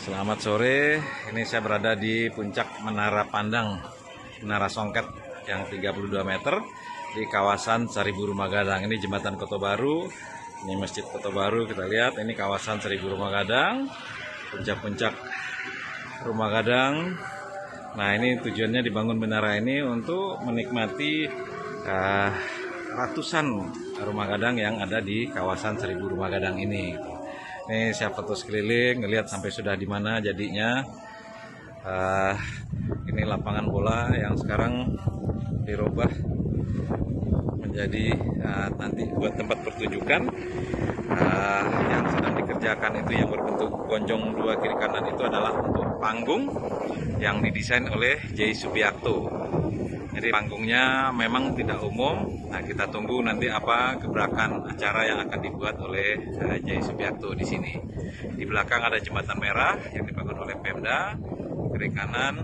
Selamat sore, ini saya berada di puncak Menara Pandang, Menara Songket yang 32 meter di kawasan Sariburu Magadang. Ini jembatan Kota Baru, ini Masjid Kota Baru, kita lihat ini kawasan Sariburu Magadang, puncak-puncak Rumah Gadang. Nah, ini tujuannya dibangun menara ini untuk menikmati ratusan rumah gadang yang ada di kawasan Sariburu Magadang ini. Ini saya foto sekeliling, ngelihat sampai sudah di mana jadinya. Ini lapangan bola yang sekarang dirubah menjadi nanti buat tempat pertunjukan. Yang sedang dikerjakan itu yang berbentuk gonjong dua kiri kanan itu adalah untuk panggung yang didesain oleh J. Subiakto. Jadi panggungnya memang tidak umum. Nah, kita tunggu nanti apa gebrakan acara yang akan dibuat oleh J. Subiakto di sini. Di belakang ada jembatan merah yang dibangun oleh Pemda. Kiri kanan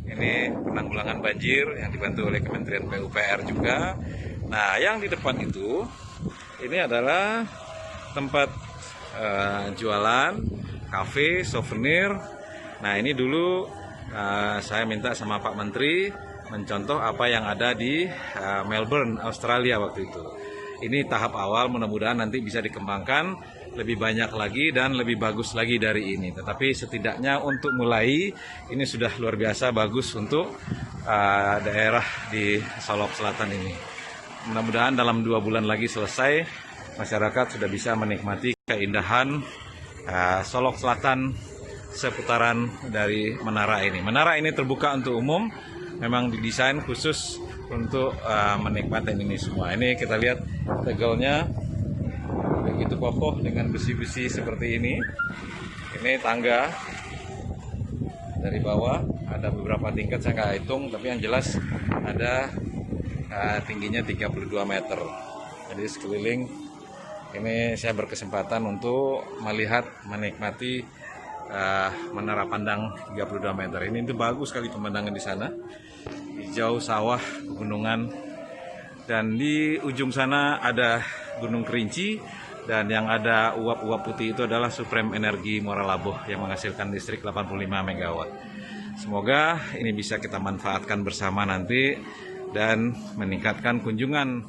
ini penanggulangan banjir yang dibantu oleh Kementerian PUPR juga. Nah, yang di depan itu ini adalah tempat jualan, kafe, souvenir. Nah, ini dulu saya minta sama Pak Menteri mencontoh apa yang ada di Melbourne, Australia waktu itu. Ini tahap awal, mudah-mudahan nanti bisa dikembangkan lebih banyak lagi dan lebih bagus lagi dari ini. Tetapi setidaknya untuk mulai, ini sudah luar biasa bagus untuk daerah di Solok Selatan ini. Mudah-mudahan dalam 2 bulan lagi selesai, masyarakat sudah bisa menikmati keindahan Solok Selatan seputaran dari menara ini. Menara ini terbuka untuk umum. Memang didesain khusus untuk menikmati ini semua. Ini kita lihat tegalnya begitu kokoh dengan besi-besi seperti ini. Ini tangga dari bawah, ada beberapa tingkat saya nggak hitung, tapi yang jelas ada tingginya 32 meter. Jadi sekeliling ini saya berkesempatan untuk melihat, menikmati Menara Pandang 32 meter. Ini itu bagus sekali pemandangan di sana. Hijau, sawah, pegunungan. Dan di ujung sana ada Gunung Kerinci. Dan yang ada uap-uap putih itu adalah Supreme Energy Muara Laboh yang menghasilkan listrik 85 MW. Semoga ini bisa kita manfaatkan bersama nanti dan meningkatkan kunjungan